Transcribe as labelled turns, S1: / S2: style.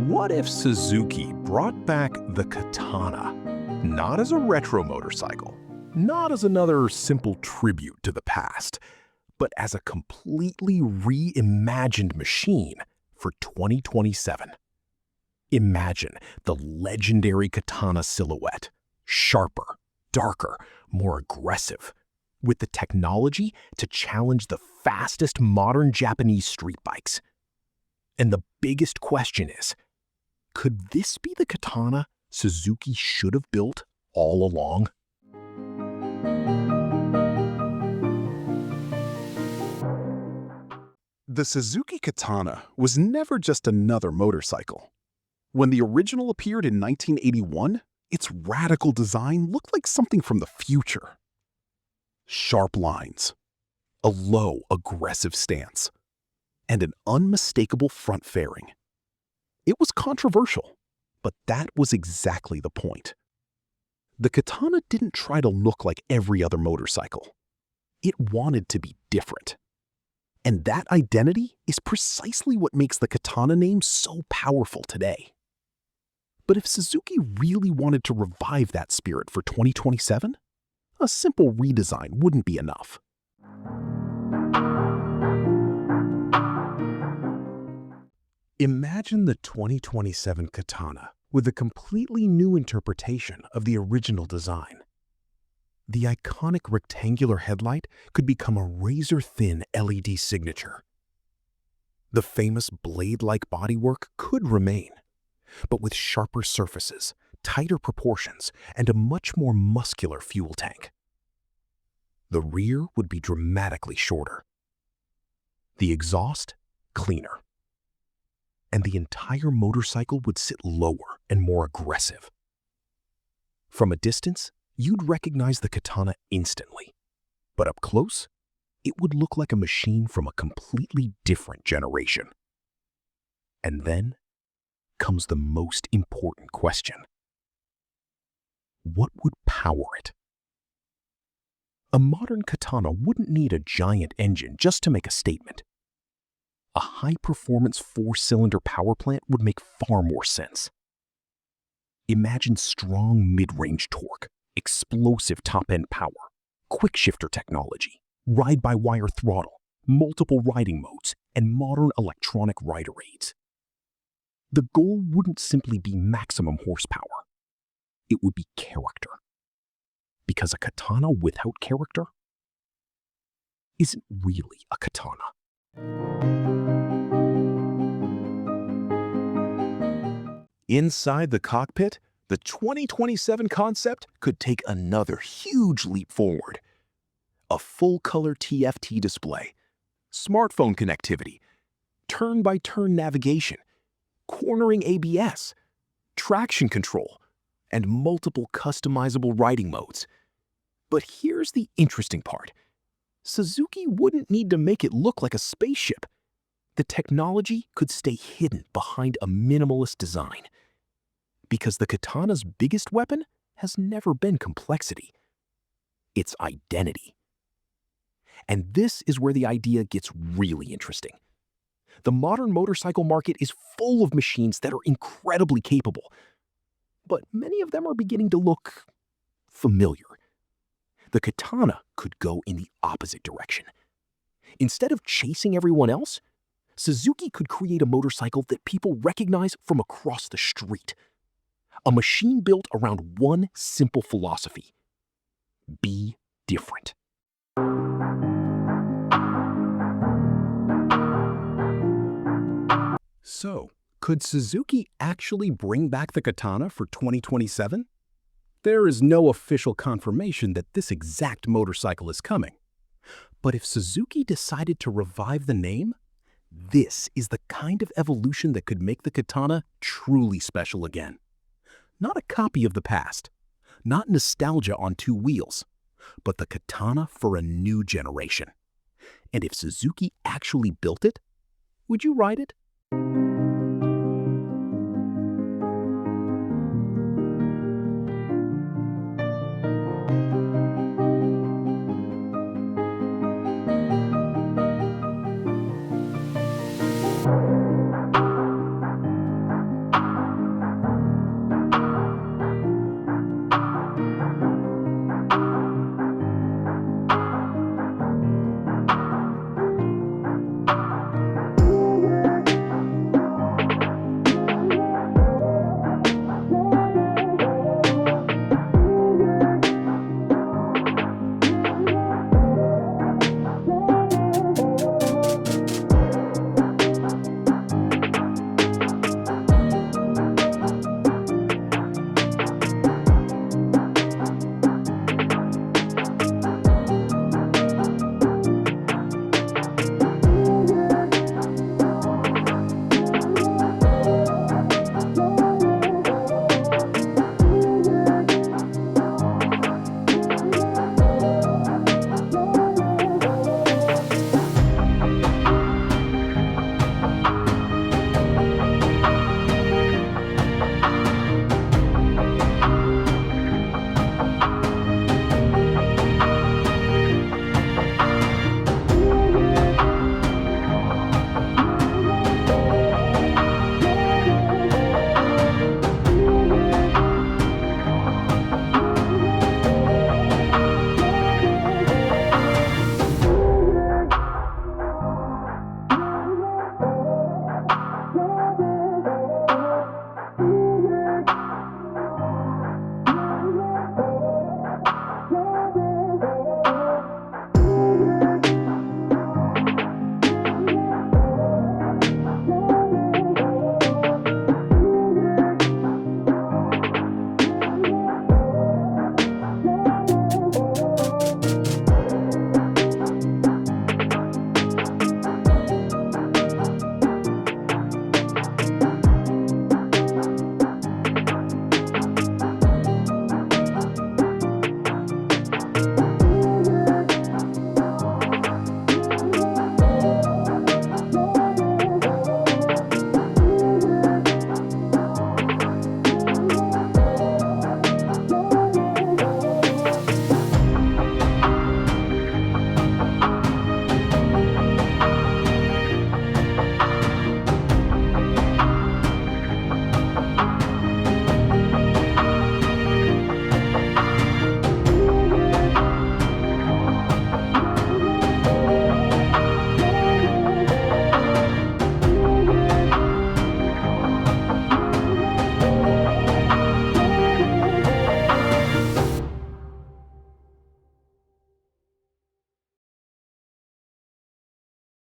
S1: What if Suzuki brought back the Katana, not as a retro motorcycle, not as another simple tribute to the past, but as a completely reimagined machine for 2027? Imagine the legendary Katana silhouette, sharper, darker, more aggressive, with the technology to challenge the fastest modern Japanese street bikes. And the biggest question is, could this be the Katana Suzuki should have built all along?
S2: The Suzuki Katana was never just another motorcycle. When the original appeared in 1981, its radical design looked like something from the future. Sharp lines, a low, aggressive stance, and an unmistakable front fairing. It was controversial, but that was exactly the point. The Katana didn't try to look like every other motorcycle. It wanted to be different. And that identity is precisely what makes the Katana name so powerful today. But if Suzuki really wanted to revive that spirit for 2027, a simple redesign wouldn't be enough. Imagine the 2027 Katana with a completely new interpretation of the original design. The iconic rectangular headlight could become a razor-thin LED signature. The famous blade-like bodywork could remain, but with sharper surfaces, tighter proportions, and a much more muscular fuel tank. The rear would be dramatically shorter. The exhaust, cleaner. And the entire motorcycle would sit lower and more aggressive. From a distance, you'd recognize the Katana instantly, but up close, it would look like a machine from a completely different generation. And then comes the most important question. What would power it? A modern Katana wouldn't need a giant engine just to make a statement. A high-performance four-cylinder power plant would make far more sense. Imagine strong mid-range torque, explosive top-end power, quickshifter technology, ride-by-wire throttle, multiple riding modes, and modern electronic rider aids. The goal wouldn't simply be maximum horsepower. It would be character. Because a Katana without character isn't really a Katana. Inside the cockpit, the 2027 concept could take another huge leap forward. A full-color TFT display, smartphone connectivity, turn-by-turn navigation, cornering ABS, traction control, and multiple customizable riding modes. But here's the interesting part. Suzuki wouldn't need to make it look like a spaceship. The technology could stay hidden behind a minimalist design. Because the Katana's biggest weapon has never been complexity. It's identity. And this is where the idea gets really interesting. The modern motorcycle market is full of machines that are incredibly capable, but many of them are beginning to look familiar. The Katana could go in the opposite direction. Instead of chasing everyone else, Suzuki could create a motorcycle that people recognize from across the street. A machine built around one simple philosophy: be different. So, could Suzuki actually bring back the Katana for 2027? There is no official confirmation that this exact motorcycle is coming. But if Suzuki decided to revive the name, this is the kind of evolution that could make the Katana truly special again. Not a copy of the past, not nostalgia on two wheels, but the Katana for a new generation. And if Suzuki actually built it, would you ride it?